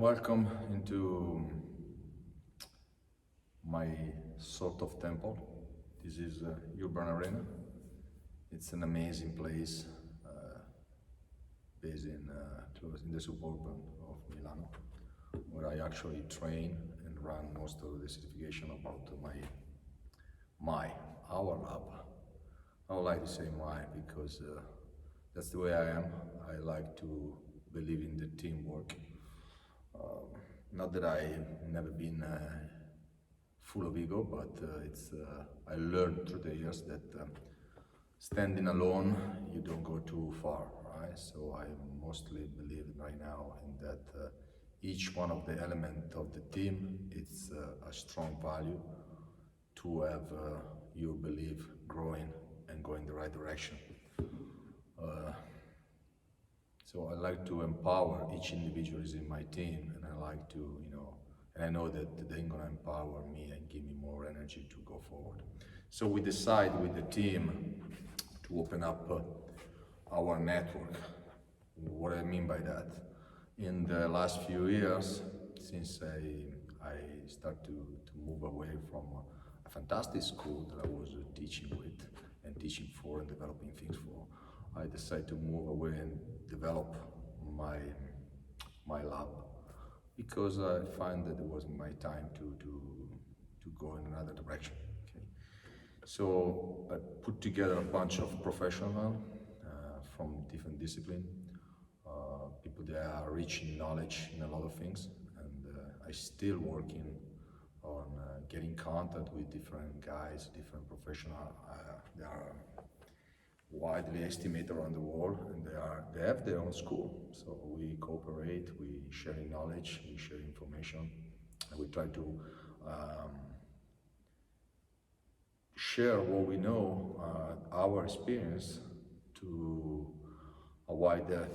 welcome into my sort of temple. This is Urban Arena. It's an amazing place based close in the suburban of Milano, where I actually train and run most of the certification about our lab. I would like to say my because that's the way I am. I like to believe in the teamwork. Not that I never been full of ego, but I learned through the years that standing alone, you don't go too far, right? So I mostly believe right now in that each one of the elements of the team, it's a strong value to have your belief growing and going the right direction. So I like to empower each individual in my team, and I like to, and I know that they're gonna empower me and give me more energy to go forward. So we decide with the team to open up our network. What I mean by that? In the last few years, since I start to move away from a fantastic school that I was teaching with and teaching for and developing things for, I decided to move away and develop my lab because I find that it was my time to go in another direction. Okay. So I put together a bunch of professionals from different disciplines, people that are rich in knowledge in a lot of things, and I still working on getting contact with different guys, different professionals. They are widely estimated around the world, and they have their own school. So we cooperate, we share knowledge, we share information, and we try to share what we know, our experience, to a wider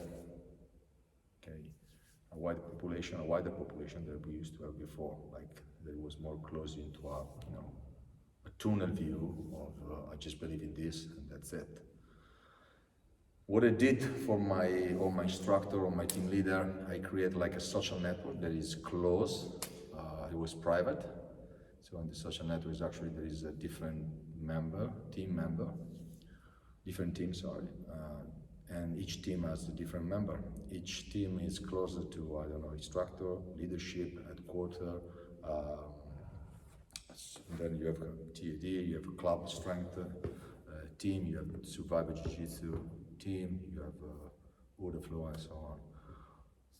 wider population that we used to have before. Like that was more close into a tunnel view of I just believe in this and that's it. What I did for my instructor or my team leader, I created like a social network that is closed. It was private. So on the social network is actually there is a different different teams, and each team has a different member. Each team is closer to, instructor, leadership, headquarter, then you have TAD, you have club strength team, you have survivor jiu-jitsu team, you have order flow and so on.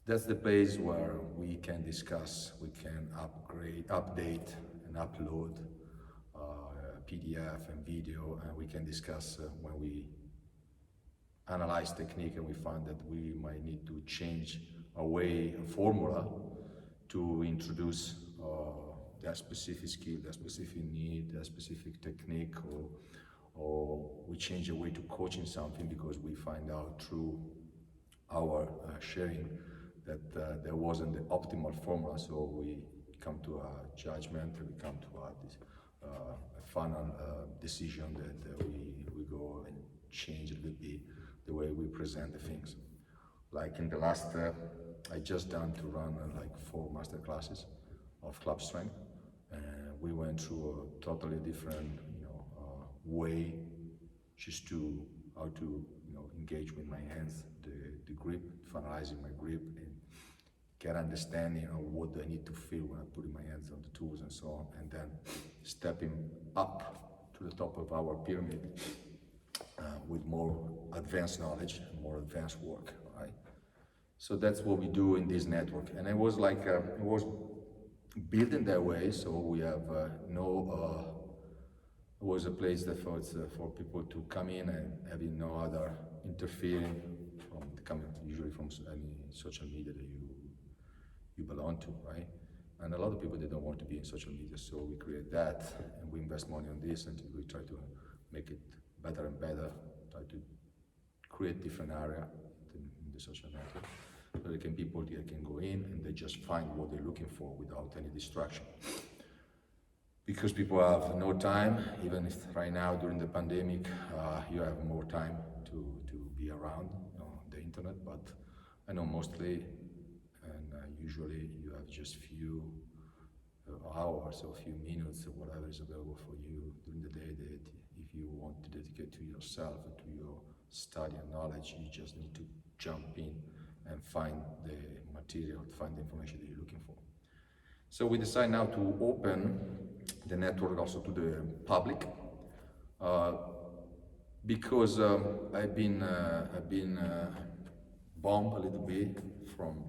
That's the place where we can discuss, we can update and upload PDF and video, and we can discuss when we analyze technique and we find that we might need to change a formula to introduce that specific skill, that specific need, that specific technique, or we change the way to coaching something because we find out through our sharing that there wasn't the optimal formula. So we come to a judgment, we come to a final decision that we go and change a little bit the way we present the things. Like in the last, I just done to run like 4 master classes of club strength, and we went through a totally different, way, just to how to, engage with my hands, the grip, finalizing my grip, and get understanding of what do I need to feel when I put my hands on the tools and so on, and then stepping up to the top of our pyramid with more advanced knowledge and more advanced work, right? So that's what we do in this network, and it was like it was built in that way. So we have it was a place that for people to come in and having no other interfering usually from any social media that you belong to, right? And a lot of people, they don't want to be in social media, so we create that and we invest money on this until we try to make it better and better, try to create different area in the social network so people can go in and they just find what they're looking for without any distraction. Because people have no time, even if right now during the pandemic you have more time to be around the internet, but I know mostly and usually you have just few hours or few minutes or whatever is available for you during the day that if you want to dedicate to yourself and to your study and knowledge, you just need to jump in and find the material, find the information that you're looking for. So we decide now to open the network also to the public, because I've been bombed a little bit from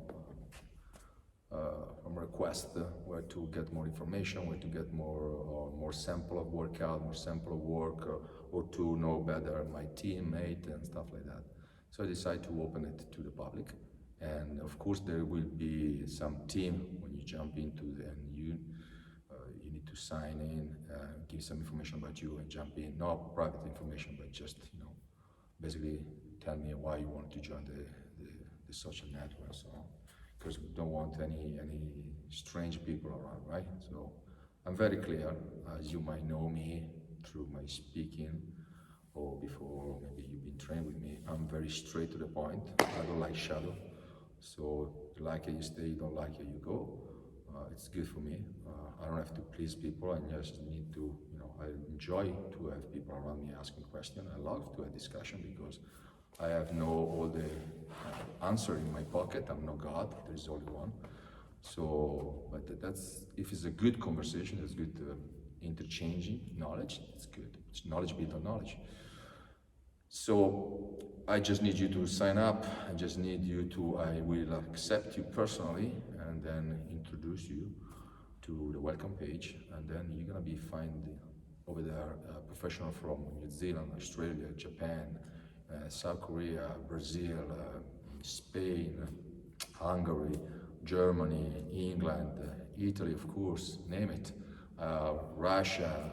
requests where to get more information, where to get more sample of workout, more sample of work, or to know better my teammate and stuff like that. So I decided to open it to the public, and of course there will be some team when you jump into and you need to sign in, give some information about you and jump in. Not private information, but just basically tell me why you want to join the social network. So because we don't want any strange people around, right? So I'm very clear, as you might know me through my speaking, or before maybe you've been trained with me, I'm very straight to the point. I don't like shadow. So you like it, you stay, you don't like it, you go. It's good for me. I don't have to please people. I just need to, I enjoy to have people around me asking questions. I love to have discussion because I have all the answer in my pocket. I'm no God, there's only one. So, but that's, if it's a good conversation, it's good interchanging knowledge, it's good. It's knowledge built on knowledge. So I just need you to sign up. I just need you to, I will accept you personally and then introduce you to the welcome page, and then you're gonna be finding over there professional from New Zealand, Australia, Japan, South Korea, Brazil, Spain, Hungary, Germany, England, Italy, of course, name it, Russia,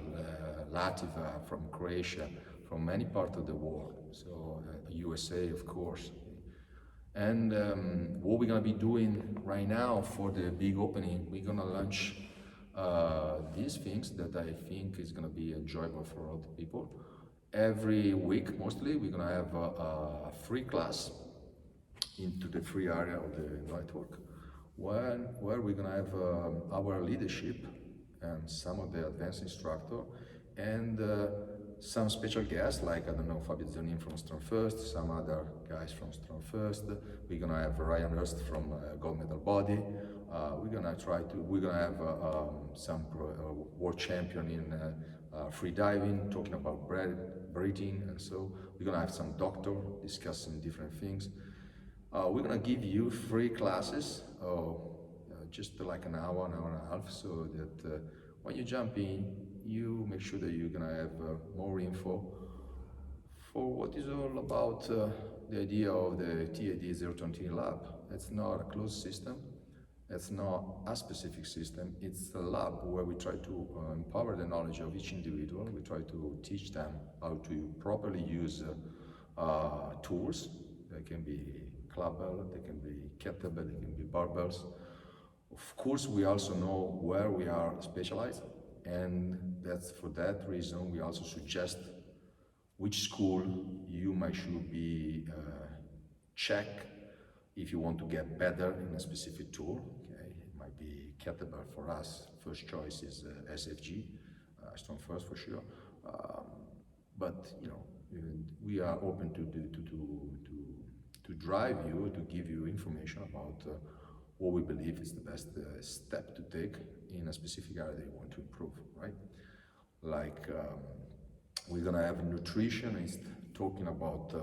Latvia, from Croatia, from many parts of the world, so USA, of course. And what we're gonna be doing right now for the big opening, we're gonna launch these things that I think is gonna be enjoyable for all the people. Every week, mostly, we're gonna have a free class into the free area of the network, where we're gonna have our leadership and some of the advanced instructor and some special guests, like, I don't know, Fabio Zonin from Strong First, some other guys from Strong First. We're gonna have Ryan Hurst from Gold Medal Body. We're gonna have some world champion in free diving, talking about breathing, and so we're gonna have some doctor discussing different things. We're gonna give you free classes, just like an hour and a half, so that when you jump in, you make sure that you're gonna have more info for what is all about the idea of the TAD 020 lab. It's not a closed system, it's not a specific system, it's a lab where we try to empower the knowledge of each individual. We try to teach them how to properly use tools. They can be clubbell, they can be kettlebell, they can be barbells. Of course, we also know where we are specialized, and that's for that reason we also suggest which school you should be check if you want to get better in a specific tool. Okay, it might be kettlebell for us. First choice is SFG, Strong First for sure. But we are open to drive you, to give you information about what we believe is the best step to take in a specific area that you want to improve, right? Like we're gonna have a nutritionist talking about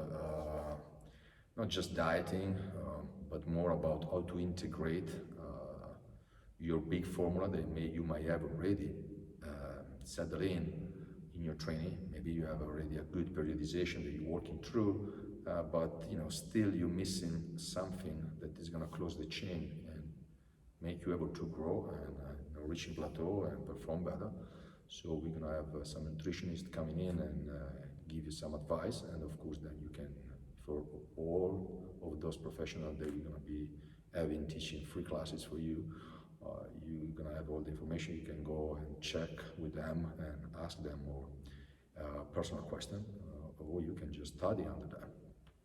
not just dieting, but more about how to integrate your big formula that you might have already settled in your training. Maybe you have already a good periodization that you're working through, but still you're missing something that is gonna close the chain and make you able to grow and reach a plateau and perform better. So we're gonna have some nutritionists coming in and give you some advice, and of course then you can, for all of those professionals that we're gonna be having teaching free classes for you, you're gonna have all the information. You can go and check with them and ask them more personal question, or you can just study under them.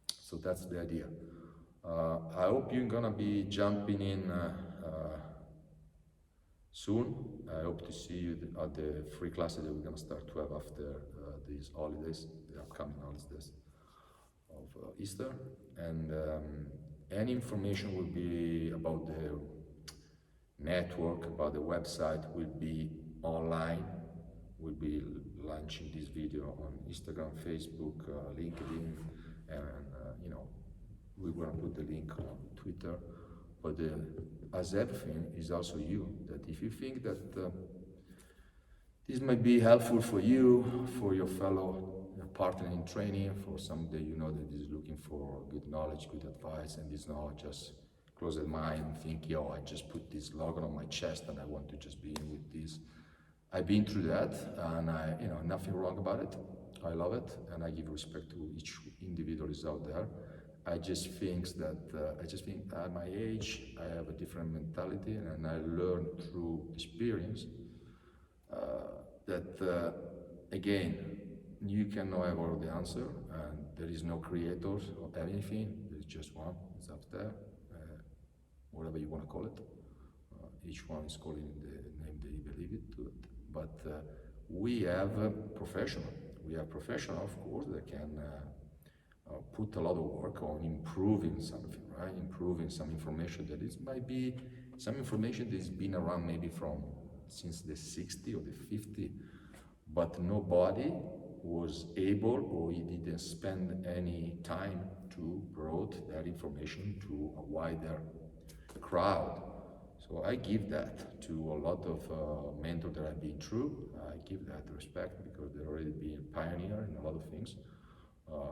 So that's the idea. I hope you're gonna be jumping in soon. I hope to see you at the free classes that we're gonna start to have after these holidays, the upcoming holidays of Easter. And any information will be about the network, about the website, will be online. We'll be launching this video on Instagram, Facebook, LinkedIn, and you know, we're gonna put the link on Twitter. But as everything is also you, that if you think that this might be helpful for you, for your fellow partner in training, for somebody you know that is looking for good knowledge, good advice, and is not just close their mind and think, yo, I just put this logo on my chest and I want to just be in with this. I've been through that, and nothing wrong about it. I love it, and I give respect to each individual is out there. I just think at my age, I have a different mentality, and I learned through experience that again, you cannot have all the answer, and there is no creators of anything. There's just one. It's up there, whatever you want to call it. Each one is calling the name that you believe it to. But we have professional. We have professional, of course, that can put a lot of work on improving something, right? Improving some information that might be some information that has been around maybe since the 60 or the 50, but nobody was able, or he didn't spend any time to brought that information to a wider crowd. So I give that to a lot of mentors that I've been through. I give that respect because they've already been pioneer in a lot of things.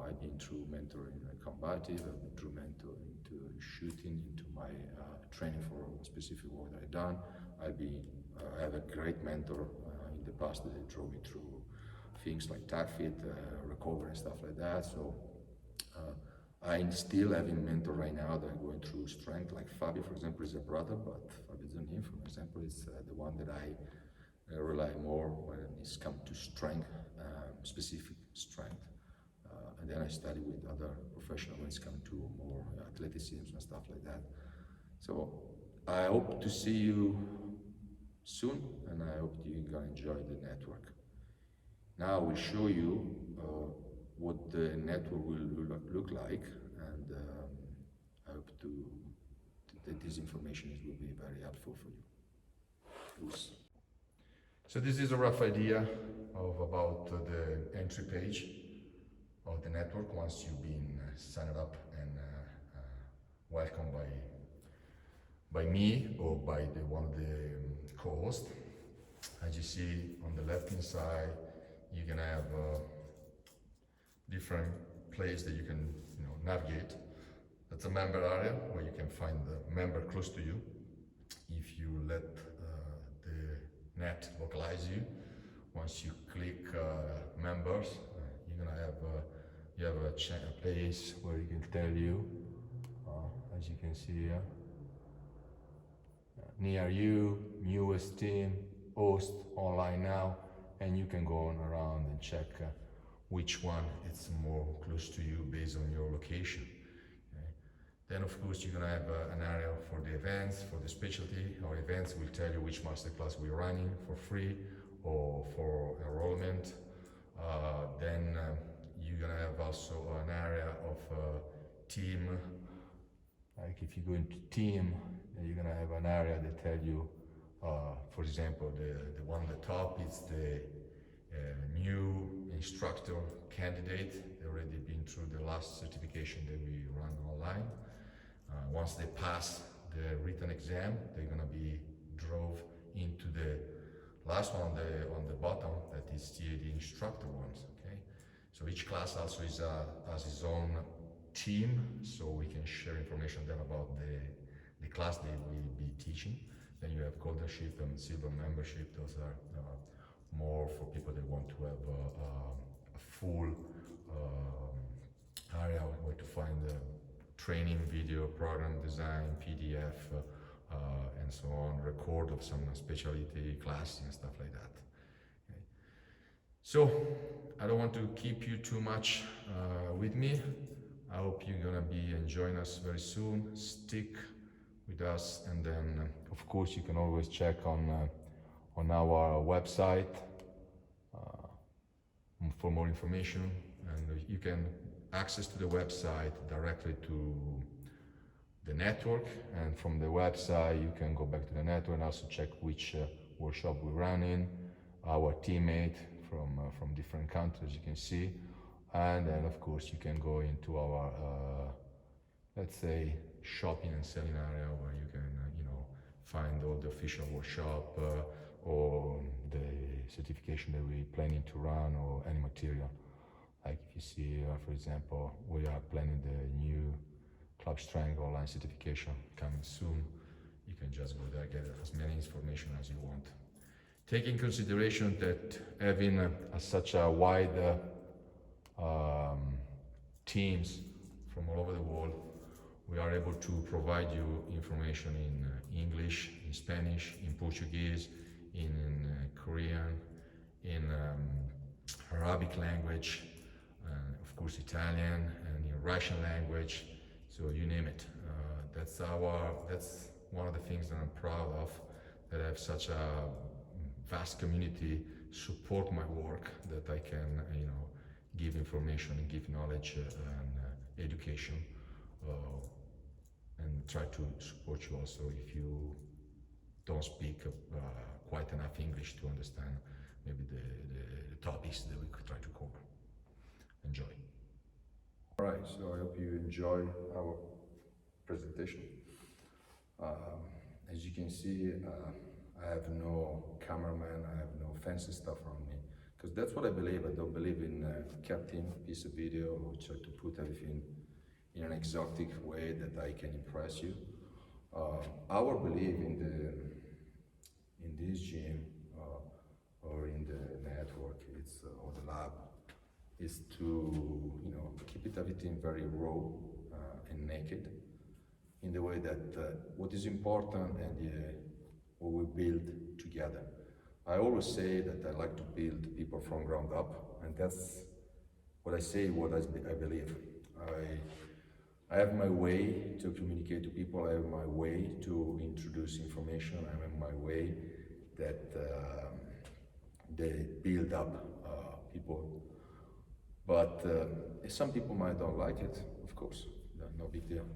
I've been through mentoring combative, I've been through mentoring into shooting, into my training for a specific work that I've done. I have a great mentor in the past that drove me through things like TACFIT, recovery and stuff like that. So I'm still having a mentor right now that I'm going through strength, like Fabio, for example, is a brother, but Fabio isn't him, for example, is the one that I rely more when it's come to strength, specific strength. And then I study with other professionals when it's come to more athleticism and stuff like that. So I hope to see you soon, and I hope you're gonna enjoy the network. Now we'll show you what the network will look like, and I hope that this information will be very helpful for you. Oops. So this is a rough idea of about the entry page of the network once you've been signed up and welcomed by me or by one of the co-hosts. As you see on the left hand side, you're gonna have different place that you can navigate. That's a member area where you can find the member close to you. If you let the net localize you, once you click members, you're gonna have a place where you can tell you, as you can see here, near you, newest team, host, online now, and you can go on around and check which one is more close to you based on your location. Okay. Then of course you're gonna have an area for the events, for the specialty. Our events will tell you which masterclass we're running for free or for enrollment. Then you're gonna have also an area of team. Like if you go into team, you're gonna have an area that tell you, for example, the one on the top is the new instructor candidate. They've already been through the last certification that we run online. Once they pass the written exam, they're gonna be drove into the last one on the bottom, that is the instructor ones. Okay, so each class also has its own team, so we can share information then about the class they will be teaching. Then you have golden ship and silver membership. Those are more for people that want to have a full area where to find the training, video, program design, PDF, and so on, record of some specialty classes and stuff like that. Okay. So I don't want to keep you too much with me. I hope you're gonna be enjoying us very soon. Stick with us, and then of course you can always check on our website for more information, and you can access to the website directly to the network, and from the website you can go back to the network and also check which workshop we run in, our teammate from different countries you can see, and then of course you can go into our let's say shopping and selling area where you can find all the official workshop or the certification that we're planning to run, or any material. Like if you see, for example, we are planning the new Club Strength online certification coming soon. You can just go there, get as many information as you want. Take in consideration that having such a wide teams from all over the world, we are able to provide you information in English, in Spanish, in Portuguese, in Korean, in Arabic language, of course Italian, and in Russian language, so you name it. That's one of the things that I'm proud of, that I have such a vast community support my work, that I can give information and give knowledge and education, and try to support you also if you don't speak quite enough English to understand maybe the topics that we could try to cover. Enjoy. All right, so I hope you enjoy our presentation. As you can see, I have no cameraman, I have no fancy stuff on me, because that's what I believe. I don't believe in cutting a piece of video or try to put everything in an exotic way that I can impress you. Our belief in this gym or in the network, or the lab, is to keep everything very raw and naked, in the way that what is important and what we build together. I always say that I like to build people from ground up, and that's what I say, what I believe. I have my way to communicate to people, I have my way to introduce information, I have my way that they build up people. But some people might not like it, of course, no big deal.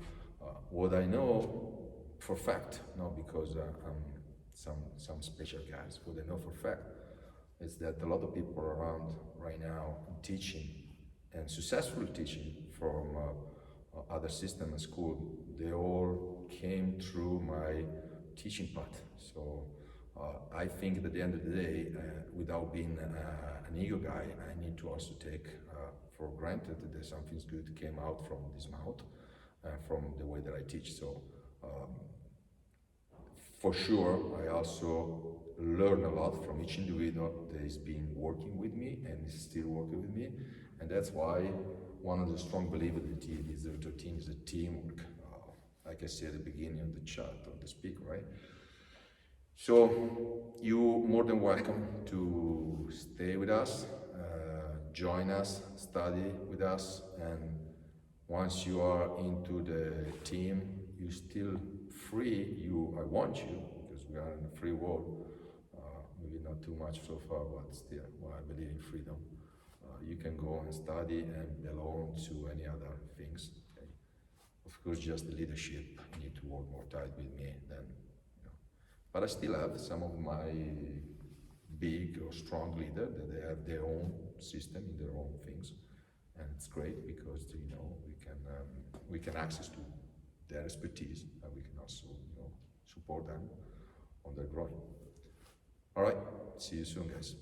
What I know for fact, not because I'm some special guys, what I know for fact is that a lot of people around right now teaching, and successfully teaching from other system and school, they all came through my teaching path. So I think that at the end of the day, without being an ego guy, I need to also take for granted that something's good came out from this mouth, from the way that I teach. So for sure, I also learn a lot from each individual that has been working with me and is still working with me, and that's why one of the strong believers of the team is the teamwork. Like I said at the beginning of the chat, of the speak, right? So you're more than welcome to stay with us, join us, study with us, and once you are into the team, you're still free. I want you, because we are in a free world, maybe not too much so far, but still, I believe in freedom. You can go and study and belong to any other things. Okay? Of course, just the leadership, you need to work more tight with me then. But I still have some of my big or strong leaders that they have their own system, their own things, and it's great because we can access to their expertise, and we can also support them on their growing. All right, see you soon, guys.